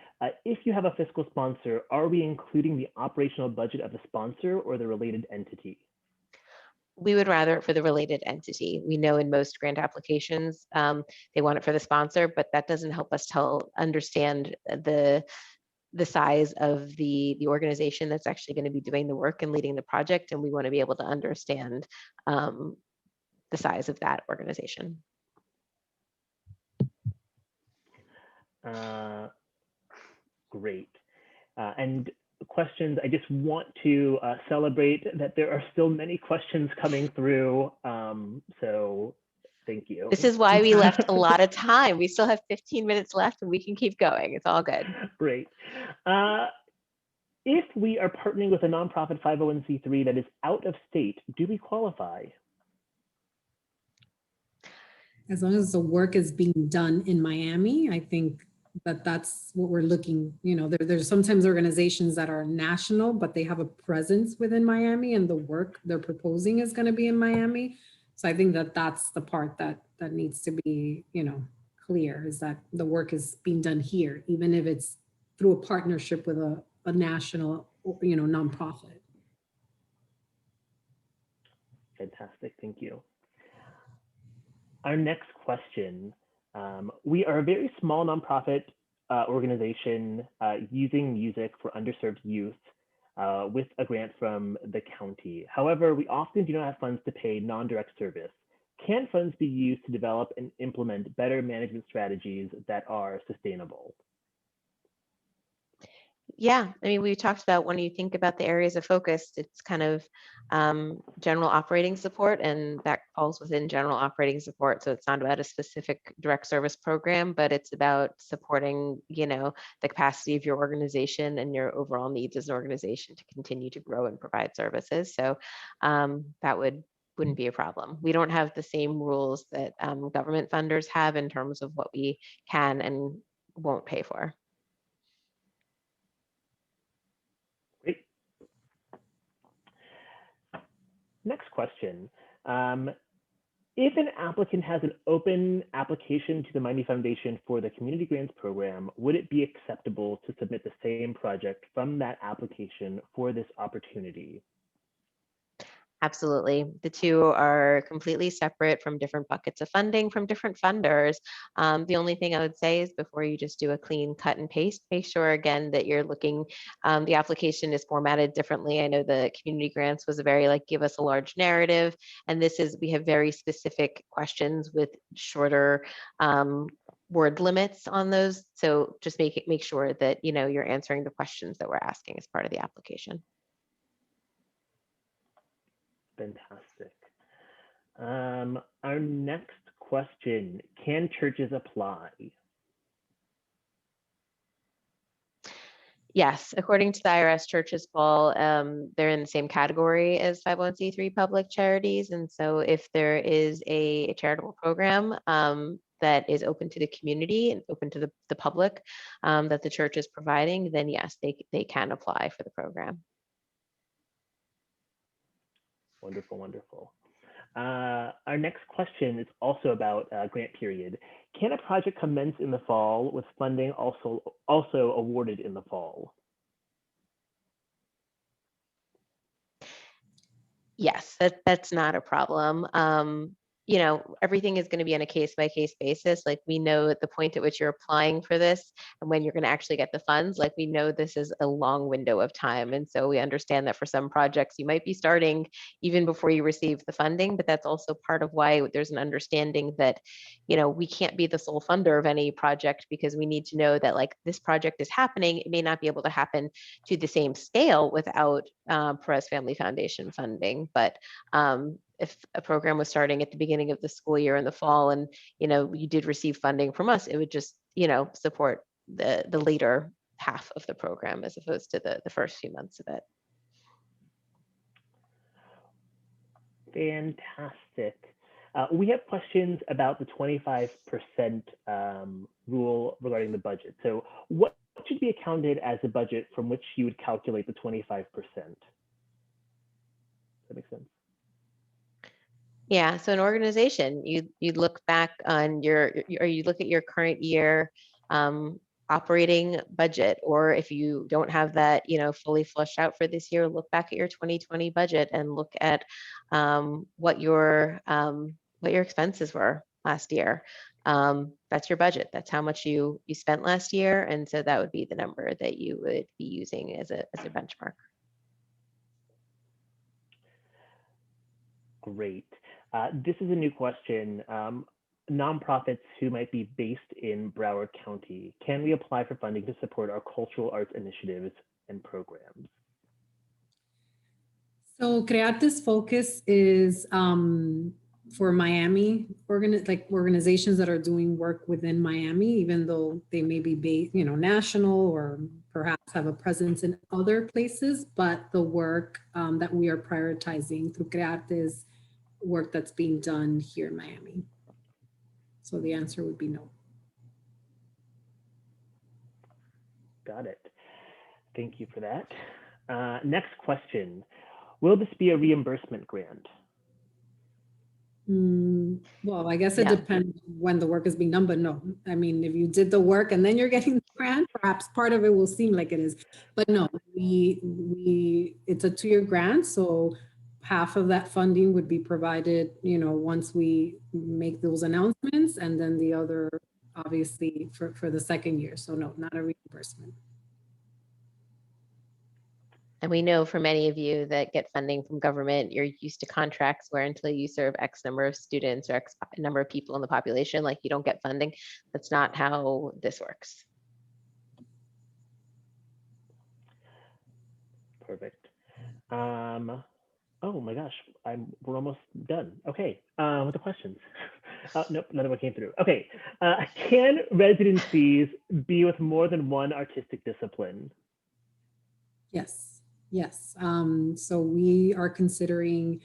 if you have a fiscal sponsor, are we including the operational budget of the sponsor or the related entity? We would rather it for the related entity. We know in most grant applications, they want it for the sponsor, but that doesn't help us understand the size of the organization that's actually going to be doing the work and leading the project. And we want to be able to understand the size of that organization. Great. And questions, I just want to celebrate that there are still many questions coming through. So thank you. This is why we left a lot of time. We still have 15 minutes left and we can keep going. It's all good. Great. If we are partnering with a nonprofit 501c3 that is out of state, do we qualify? As long as the work is being done in Miami, I think that's what we're looking, there's sometimes organizations that are national, but they have a presence within Miami and the work they're proposing is going to be in Miami. So I think that's the part that needs to be, clear, is that the work is being done here, even if it's through a partnership with a national, nonprofit. Fantastic, thank you. Our next question. We are a very small nonprofit organization using music for underserved youth with a grant from the county. However, we often do not have funds to pay non-direct service. Can funds be used to develop and implement better management strategies that are sustainable? Yeah, I mean, we talked about when you think about the areas of focus, it's kind of general operating support, and that falls within general operating support. So it's not about a specific direct service program, but it's about supporting, the capacity of your organization and your overall needs as an organization to continue to grow and provide services. So that wouldn't be a problem. We don't have the same rules that government funders have in terms of what we can and won't pay for. Great. Next question. If an applicant has an open application to the Money Foundation for the Community Grants Program, would it be acceptable to submit the same project from that application for this opportunity? Absolutely. The two are completely separate from different buckets of funding from different funders. The only thing I would say is before you just do a clean cut and paste, make sure again that you're looking, the application is formatted differently. I know the community grants was a very give us a large narrative. And we have very specific questions with shorter word limits on those. So just make sure that, you're answering the questions that we're asking as part of the application. Fantastic. Our next question, can churches apply? Yes, according to the IRS, churches fall, they're in the same category as 501c3 public charities. And so if there is a charitable program that is open to the community and open to the public that the church is providing, then yes, they can apply for the program. Wonderful, wonderful. Our next question is also about grant period. Can a project commence in the fall with funding also awarded in the fall? Yes, that's not a problem. Everything is going to be on a case-by-case basis. We know at the point at which you're applying for this and when you're going to actually get the funds, we know this is a long window of time. And so we understand that for some projects, you might be starting even before you receive the funding, but that's also part of why there's an understanding that, we can't be the sole funder of any project because we need to know that this project is happening. It may not be able to happen to the same scale without Perez Family Foundation funding, but if a program was starting at the beginning of the school year in the fall and, you did receive funding from us, it would just, support the later half of the program as opposed to the first few months of it. Fantastic. We have questions about the 25% rule regarding the budget. So what should be accounted as a budget from which you would calculate the 25%? Does that make sense? Yeah, so an organization, you'd look back on or you look at your current year operating budget, or if you don't have that, fully flushed out for this year, look back at your 2020 budget and look at what your expenses were last year. That's your budget. That's how much you spent last year, and so that would be the number that you would be using as a benchmark. Great. This is a new question. Nonprofits who might be based in Broward County, can we apply for funding to support our cultural arts initiatives and programs? So CreARTE's focus is for Miami, organizations that are doing work within Miami, even though they may be based, national or perhaps have a presence in other places, but the work that we are prioritizing through CreARTE is work that's being done here in Miami. So the answer would be no. Got it. Thank you for that. Next question. Will this be a reimbursement grant? Well, I guess it depends when the work is being done, but no. I mean, if you did the work and then you're getting the grant, perhaps part of it will seem like it is. But no, it's a 2-year grant, so half of that funding would be provided, once we make those announcements, and then the other, obviously, for the second year. So no, not a reimbursement. And we know for many of you that get funding from government, you're used to contracts where until you serve X number of students or X number of people in the population, like you don't get funding. That's not how this works. Perfect. Oh my gosh, we're almost done. Okay, with the questions. Nope, another one came through. Okay, can residencies be with more than one artistic discipline? Yes. So we are considering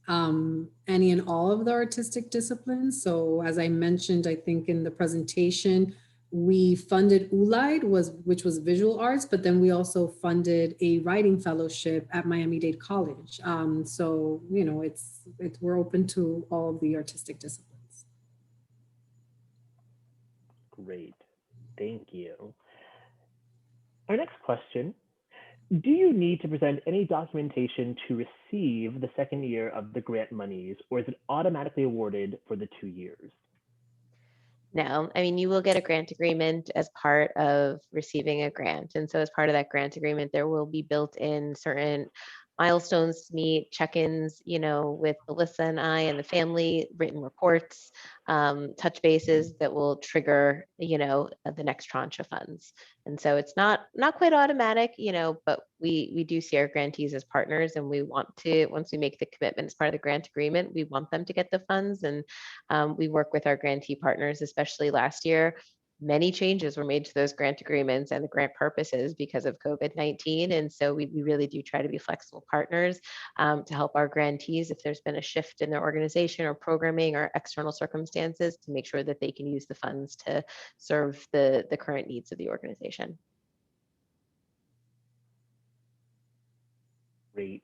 any and all of the artistic disciplines. So as I mentioned, I think in the presentation, we funded ULIDE, which was visual arts, but then we also funded a writing fellowship at Miami-Dade College. So, we're open to all of the artistic disciplines. Great, thank you. Our next question, do you need to present any documentation to receive the second year of the grant monies, or is it automatically awarded for the 2 years? No, I mean, you will get a grant agreement as part of receiving a grant. And so as part of that grant agreement, there will be built in certain milestones to meet, check-ins, with Melissa and I and the family, written reports, touch bases that will trigger, the next tranche of funds. And so it's not quite automatic, but we do see our grantees as partners, and we want to, once we make the commitment as part of the grant agreement, we want them to get the funds. And we work with our grantee partners, especially last year. Many changes were made to those grant agreements and the grant purposes because of COVID-19. And so we really do try to be flexible partners to help our grantees if there's been a shift in their organization or programming or external circumstances, to make sure that they can use the funds to serve the current needs of the organization. Great.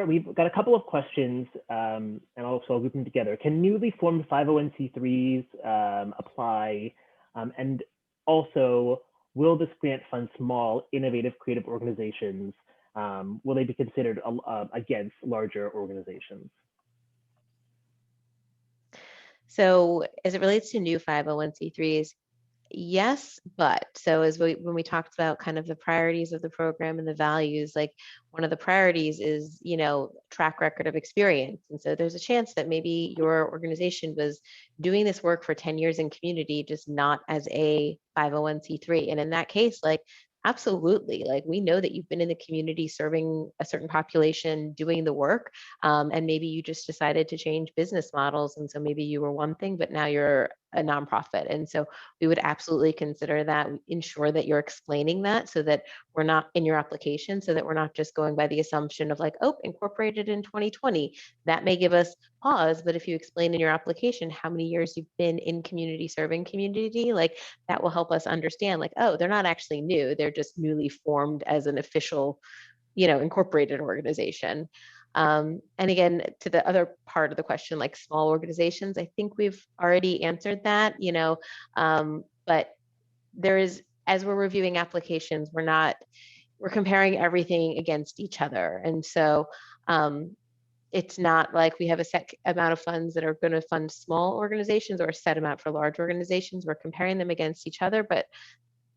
We've got a couple of questions, and also I'll group them together. Can newly formed 501c3s apply? And also, will this grant fund small, innovative, creative organizations? Will they be considered against larger organizations? So as it relates to new 501c3s, yes, but so when we talked about kind of the priorities of the program and the values, like one of the priorities is, track record of experience. And so there's a chance that maybe your organization was doing this work for 10 years in community, just not as a 501c3. And in that case, absolutely. We know that you've been in the community serving a certain population, doing the work, and maybe you just decided to change business models. And so maybe you were one thing, but now you're a nonprofit. And so we would absolutely consider that, ensure that you're explaining that so that we're not in your application, so that we're not just going by the assumption of like, oh, incorporated in 2020. That may give us pause, but if you explain in your application how many years you've been in community, serving community, like that will help us understand like, oh, they're not actually new, they're just newly formed as an official, incorporated organization. And again, to the other part of the question, like small organizations, I think we've already answered that, but there is, as we're reviewing applications, we're comparing everything against each other. And so it's not like we have a set amount of funds that are going to fund small organizations or a set amount for large organizations. We're comparing them against each other, but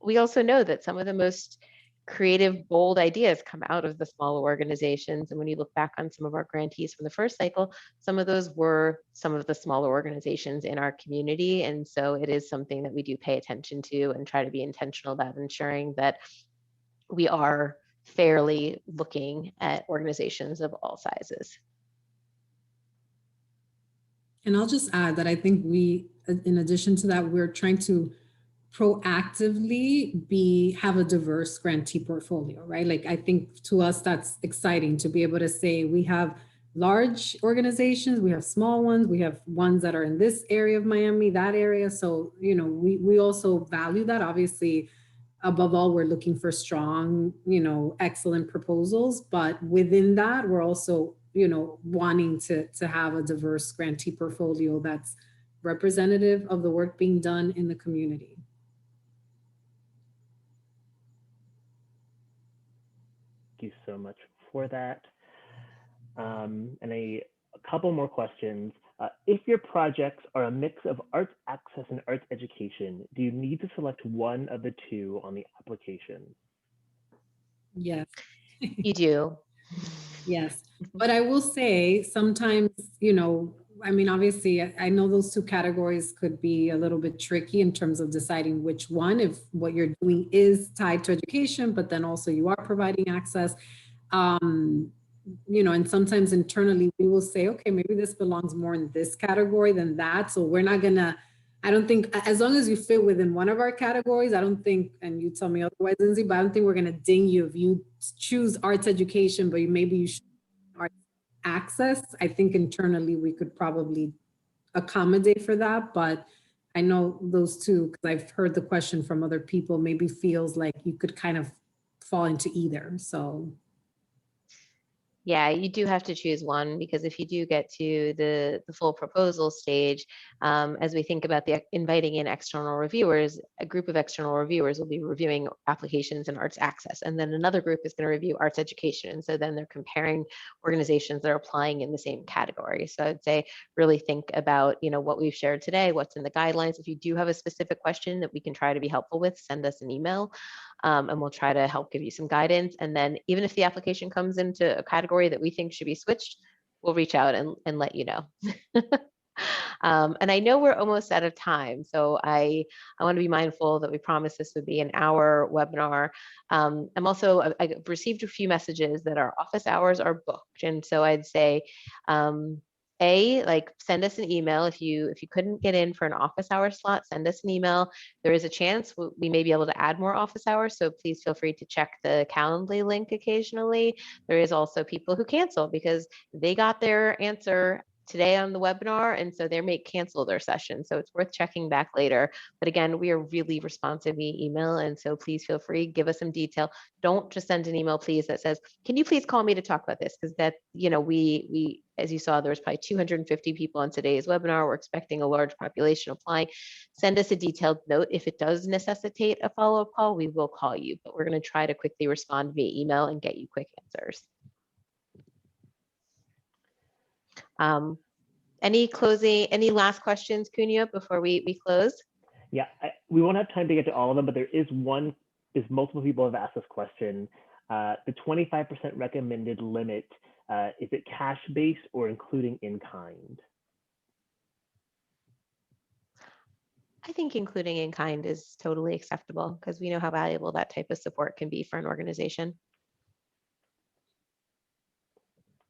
we also know that some of the most creative, bold ideas come out of the smaller organizations. And when you look back on some of our grantees from the first cycle, some of those were some of the smaller organizations in our community. And so it is something that we do pay attention to and try to be intentional about ensuring that we are fairly looking at organizations of all sizes. And I'll just add that I think we, in addition to that, we're trying to proactively have a diverse grantee portfolio, right? Like, I think to us, that's exciting to be able to say we have large organizations, we have small ones, we have ones that are in this area of Miami, that area. So, we also value that. Obviously, above all, we're looking for strong, excellent proposals, but within that, we're also, wanting to have a diverse grantee portfolio that's representative of the work being done in the community. Thank you so much for that. And a couple more questions. If your projects are a mix of arts access and arts education, do you need to select one of the two on the application? Yes. You do. Yes. But I will say sometimes, obviously, I know those two categories could be a little bit tricky in terms of deciding which one, if what you're doing is tied to education, but then also you are providing access. And sometimes internally we will say, okay, maybe this belongs more in this category than that. So we're not gonna, I don't think, as long as you fit within one of our categories, I don't think, and you tell me otherwise, Lindsay, but I don't think we're gonna ding you if you choose arts education, but maybe you should arts access. I think internally we could probably accommodate for that, but I know those two, because I've heard the question from other people, maybe feels like you could kind of fall into either, so. Yeah, you do have to choose one, because if you do get to the full proposal stage, as we think about the inviting in external reviewers, a group of external reviewers will be reviewing applications in arts access, and then another group is going to review arts education. And so then they're comparing organizations that are applying in the same category. So I'd say really think about, what we've shared today, what's in the guidelines. If you do have a specific question that we can try to be helpful with, send us an email. And we'll try to help give you some guidance. And then even if the application comes into a category that we think should be switched, we'll reach out and let you know. And I know we're almost out of time, so I want to be mindful that we promised this would be an hour webinar. I've received a few messages that our office hours are booked, and so I'd say, send us an email. If you couldn't get in for an office hour slot, send us an email. There is a chance we may be able to add more office hours, so please feel free to check the Calendly link occasionally. There is also people who cancel because they got their answer today on the webinar, and so they may cancel their session. So it's worth checking back later. But again, we are really responsive via email, and so please feel free, give us some detail. Don't just send an email, please, that says, can you please call me to talk about this? Because that, we, as you saw, there was probably 250 people on today's webinar. We're expecting a large population applying. Send us a detailed note. If it does necessitate a follow-up call, we will call you, but we're going to try to quickly respond via email and get you quick answers. Any last questions, Cunha, before we close? Yeah, we won't have time to get to all of them, but there's multiple people have asked this question. The 25% recommended limit, is it cash-based or including in-kind? I think including in-kind is totally acceptable, because we know how valuable that type of support can be for an organization.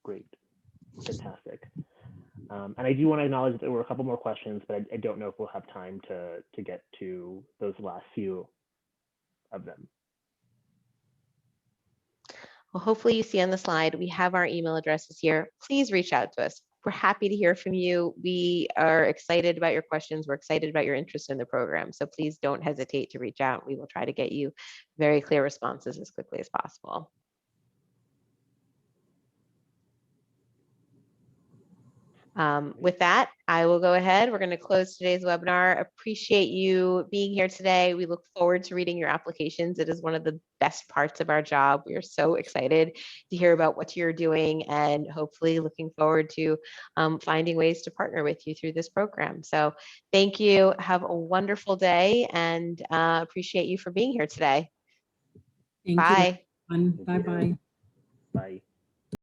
Great, fantastic. And I do want to acknowledge that there were a couple more questions, but I don't know if we'll have time to get to those last few of them. Well, hopefully you see on the slide, we have our email addresses here. Please reach out to us. We're happy to hear from you. We are excited about your questions. We're excited about your interest in the program. So please don't hesitate to reach out. We will try to get you very clear responses as quickly as possible. With that, I will go ahead. We're going to close today's webinar. Appreciate you being here today. We look forward to reading your applications. It is one of the best parts of our job. We are so excited to hear about what you're doing and hopefully looking forward to finding ways to partner with you through this program. So thank you. Have a wonderful day and appreciate you for being here today. Thank Bye. you. Bye-bye. Bye.